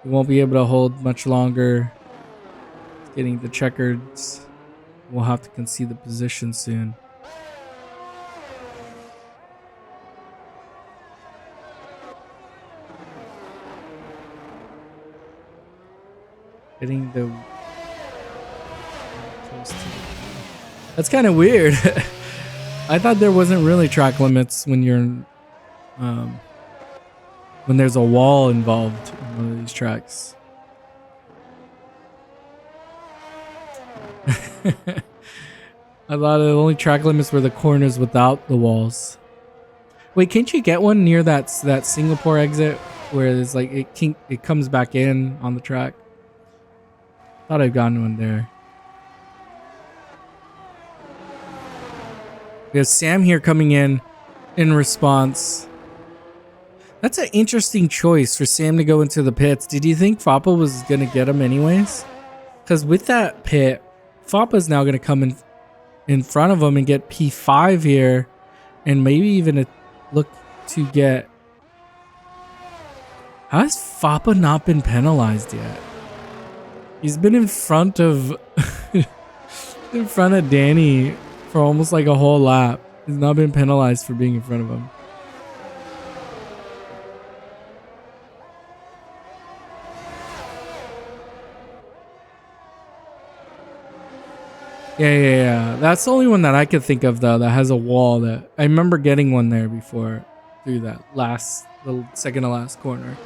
He won't be able to hold much longer. He's getting the checkers. We'll have to concede the position soon. Getting the... That's kind of weird. I thought there wasn't really track limits when you're when there's a wall involved in one of these tracks. I thought the only track limits were the corners without the walls. Wait, can't you get one near that Singapore exit where there's like it comes back in on the track? Thought I'd gotten one there. We have Sam here coming in response. That's an interesting choice for Sam to go into the pits. Did you think Fappa was going to get him anyways? Because with that pit, Fappa's now going to come in front of him and get P5 here. And maybe even look to get... How has Fappa not been penalized yet? He's been in front of... in front of Danny for almost like a whole lap. He's not been penalized for being in front of him. Yeah. That's the only one that I could think of though that has a wall. That I remember getting one there before through that the second to last corner.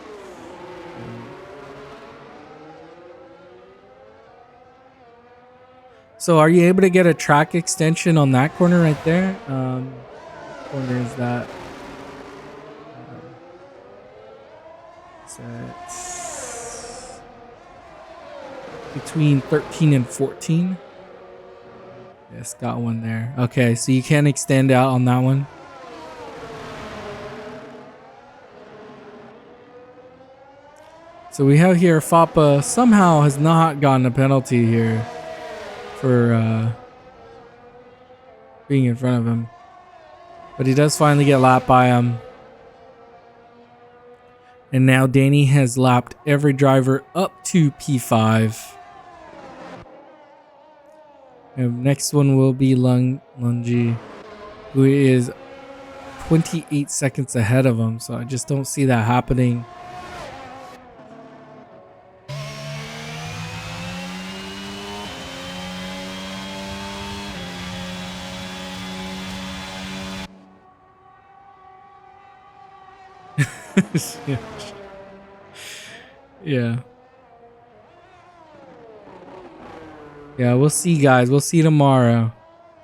So are you able to get a track extension on that corner right there? Corner is that? It's between 13 and 14. Yes, got one there. Okay, so you can extend out on that one. So we have here Fappa somehow has not gotten a penalty here for being in front of him. But he does finally get lapped by him. And now Danny has lapped every driver up to P5. And next one will be Lungi, who is 28 seconds ahead of him. So I just don't see that happening. Yeah. Yeah, we'll see, guys. We'll see tomorrow.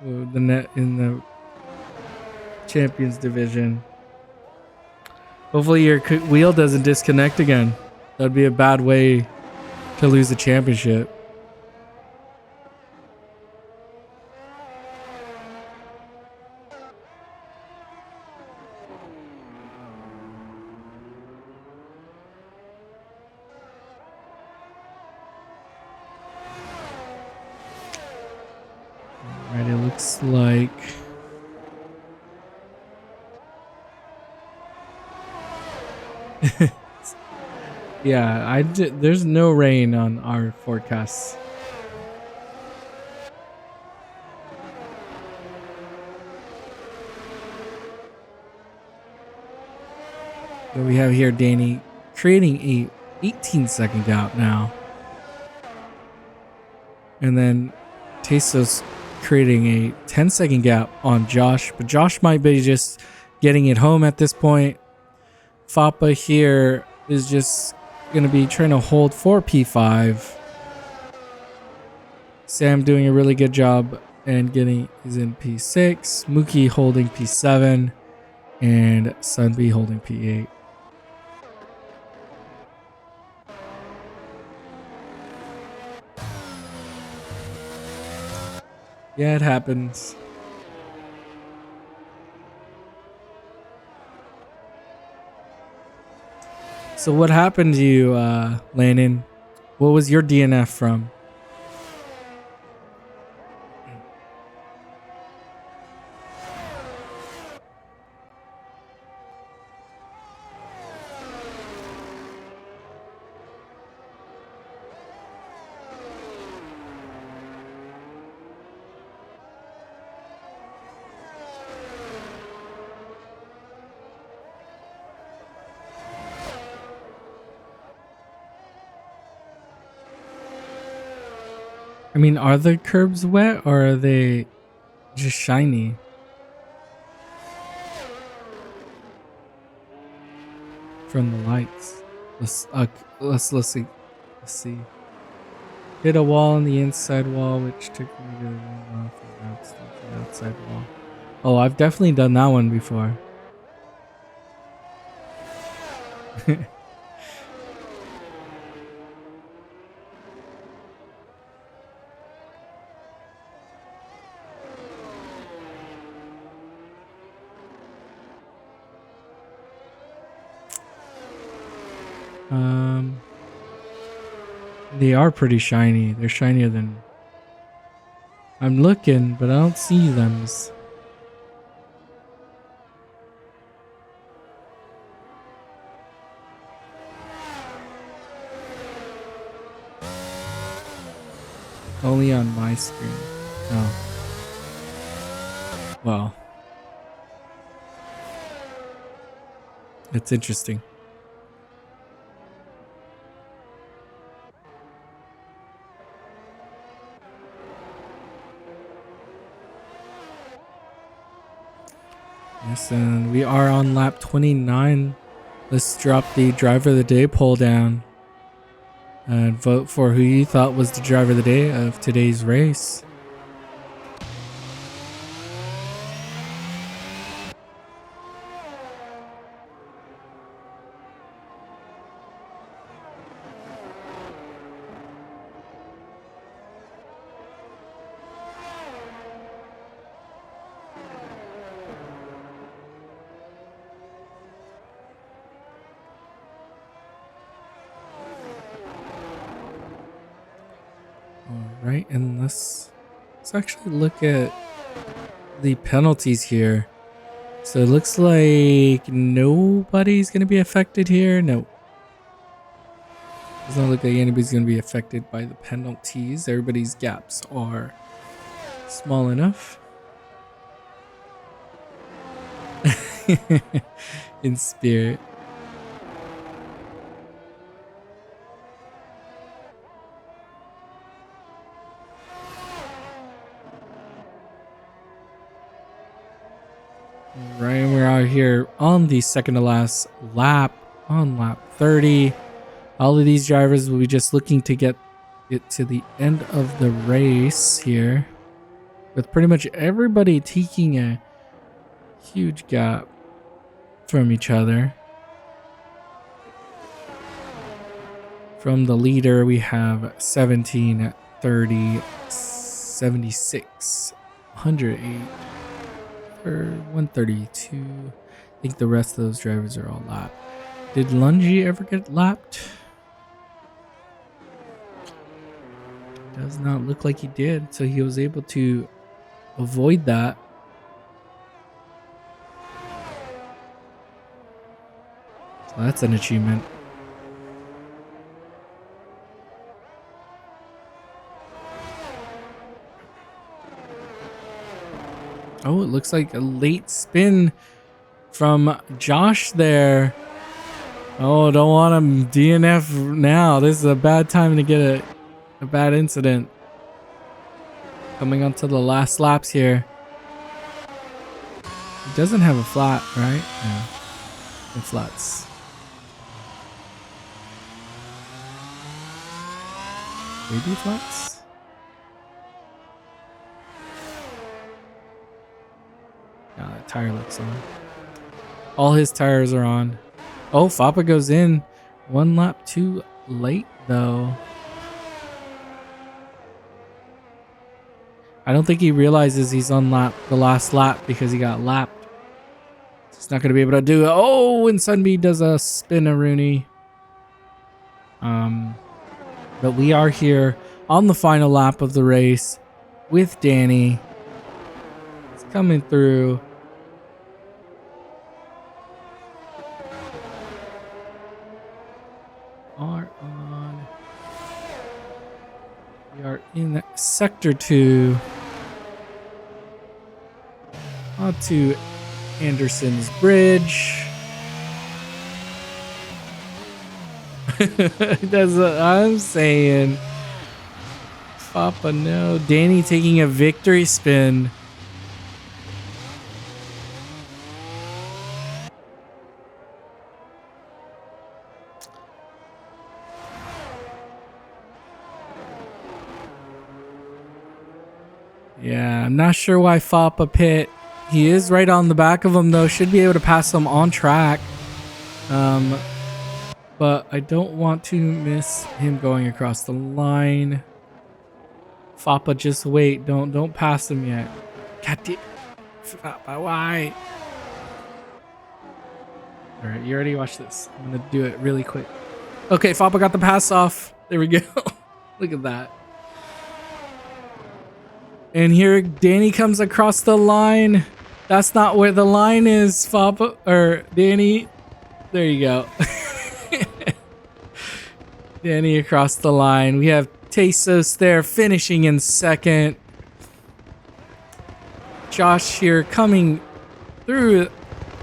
The net in the Champions Division. Hopefully your wheel doesn't disconnect again. That'd be a bad way to lose the championship. Alright, it looks like... yeah, there's no rain on our forecasts. So we have here Danny creating a 18-second gap now. And then Tesos creating a 10-second gap on Josh. But Josh might be just getting it home at this point. Fappa here is just going to be trying to hold for P5. Sam doing a really good job and is in P6. Mookie holding P7. And Sunby holding P8. Yeah, it happens. So what happened to you, Landon? What was your DNF from? I mean, are the curbs wet or are they just shiny? From the lights. Let's see. Let's see. Hit a wall on the inside wall, which took me to the outside wall. Oh, I've definitely done that one before. They are pretty shiny. They're shinier than... I'm looking, but I don't see them. Only on my screen. Oh. Well. It's interesting. Yes, and we are on lap 29. Let's drop the driver of the day poll down and vote for who you thought was the driver of the day of today's race. Alright, and let's actually look at the penalties here. So it looks like nobody's going to be affected here. No. Doesn't look like anybody's going to be affected by the penalties. Everybody's gaps are Small enough. In spirit. Right, we're out here on the second to last lap, on lap 30. All of these drivers will be just looking to get it to the end of the race here, with pretty much everybody taking a huge gap from each other. From the leader, we have 17, 30, 76, 108, or 132. I think the rest of those drivers are all lapped. Did Lungy ever get lapped? Does not look like he did, so he was able to avoid that. So that's an achievement. Oh, it looks like a late spin from Josh there. Oh, don't want him DNF now. This is a bad time to get a bad incident. Coming onto the last laps here. He doesn't have a flat, right? No. No flats. Maybe flats? Yeah, that tire looks on. All his tires are on. Oh, Fappa goes in. One lap too late, though. I don't think he realizes he's on the last lap because he got lapped. He's not going to be able to do it. Oh, and Sunbeam does a spin-a-rooney. But we are here on the final lap of the race with Danny. He's coming through. We are in Sector 2. Onto Anderson's Bridge. That's what I'm saying. Papa, no. Danny taking a victory spin. Yeah, I'm not sure why Fappa pit. He is right on the back of him, though. Should be able to pass him on track. But I don't want to miss him going across the line. Fappa, just wait. Don't pass him yet. God damn. Fappa, why? Alright, you already watched this. I'm gonna do it really quick. Okay, Fappa got the pass off. There we go. Look at that. And here Danny comes across the line. That's not where the line is, Fappa, or Danny. There you go. Danny across the line. We have Tesos there finishing in second. Josh here coming through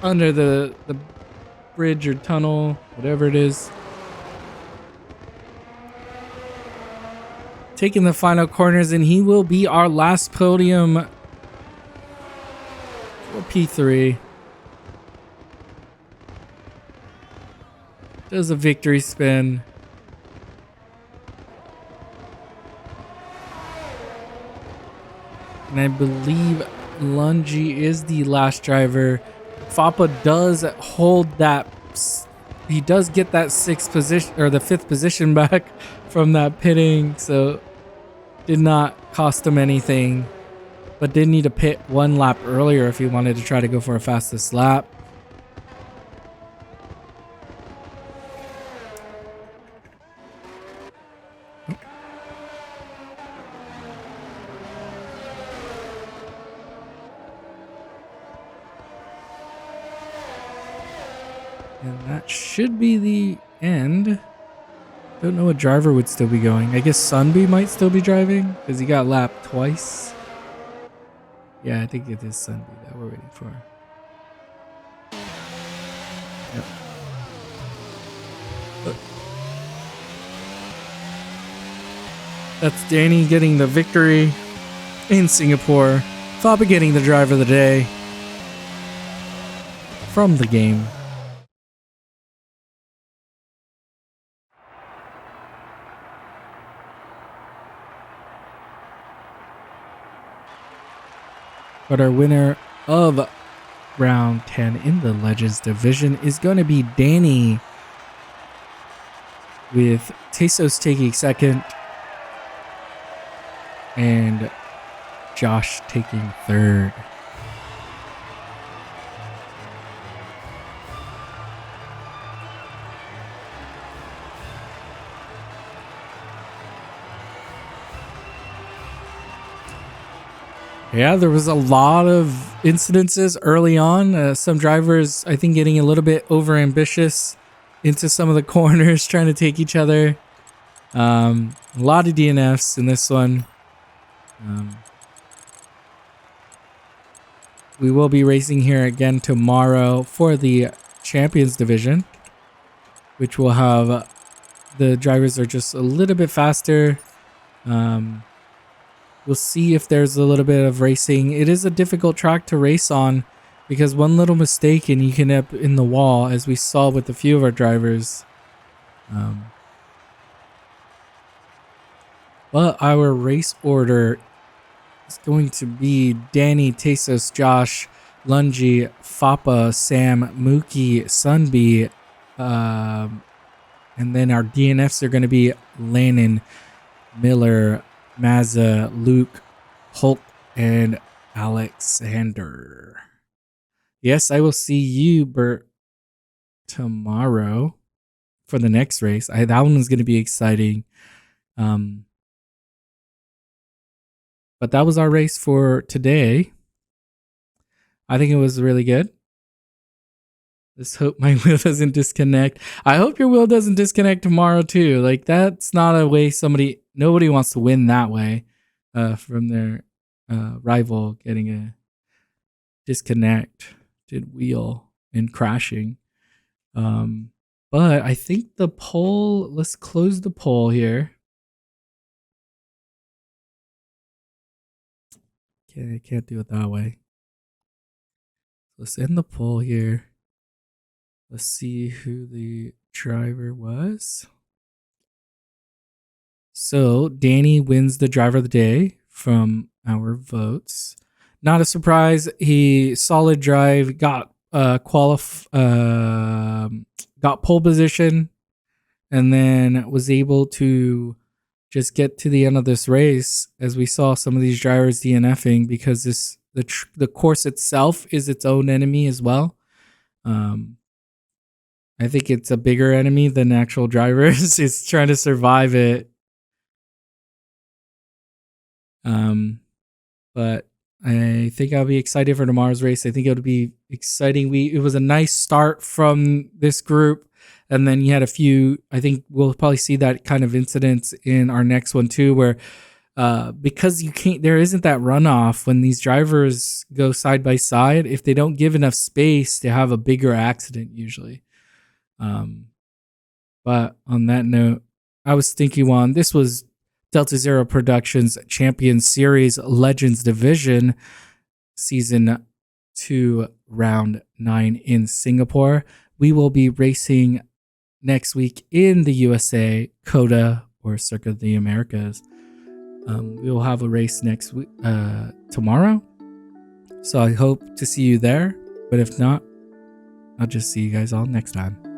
under the bridge or tunnel, whatever it is. Taking the final corners, and he will be our last podium for P3. Does a victory spin. And I believe Lungy is the last driver. Fappa does hold that. He does get that sixth position or the fifth position back from that pitting. So did not cost him anything. But did need to pit one lap earlier if he wanted to try to go for a fastest lap. And that should be the end. Don't know what driver would still be going. I guess Sunby might still be driving because he got lapped twice. Yeah, I think it is Sunday that we're waiting for. Yep. That's Danny getting the victory in Singapore. Fabi getting the driver of the day from the game. But our winner of round 10 in the Legends division is going to be Danny, with Tesos taking second and Josh taking third. Yeah, there was a lot of incidences early on. Some drivers, I think, getting a little bit over ambitious into some of the corners, trying to take each other. A lot of DNFs in this one. We will be racing here again tomorrow for the Champions Division, which will have the drivers are just a little bit faster. We'll see if there's a little bit of racing. It is a difficult track to race on because one little mistake and you can end up in the wall, as we saw with a few of our drivers. But our race order is going to be Danny, Tesos, Josh, Lungi, Fapa, Sam, Mookie, Sunbee, and then our DNFs are going to be Lannon, Miller, Mazza, Luke, Hulk, and Alexander. Yes, I will see you, Bert, tomorrow for the next race. That one is going to be exciting. But that was our race for today. I think it was really good. Let's hope my wheel doesn't disconnect. I hope your wheel doesn't disconnect tomorrow too. Like, that's not a way nobody wants to win that way from their rival getting a disconnected wheel and crashing. But I think the poll, let's close the poll here. Okay, I can't do it that way. Let's end the poll here. Let's see who the driver was. So Danny wins the driver of the day from our votes. Not a surprise. He solid drive, got got pole position, and then was able to just get to the end of this race, as we saw some of these drivers DNFing because the course itself is its own enemy as well. I think it's a bigger enemy than actual drivers. It's trying to survive it. But I think I'll be excited for tomorrow's race. I think it'll be exciting. It was a nice start from this group, and then you had a few. I think we'll probably see that kind of incidents in our next one too, where because there isn't that runoff when these drivers go side by side. If they don't give enough space, they have a bigger accident usually. But on that note, I was Stinky Juan. This was Delta Zero Productions Champions Series Legends Division Season 2 Round 9 in Singapore. We will be racing next week in the USA, COTA, or Circuit of the Americas. We will have a race next week, tomorrow. So I hope to see you there. But if not, I'll just see you guys all next time.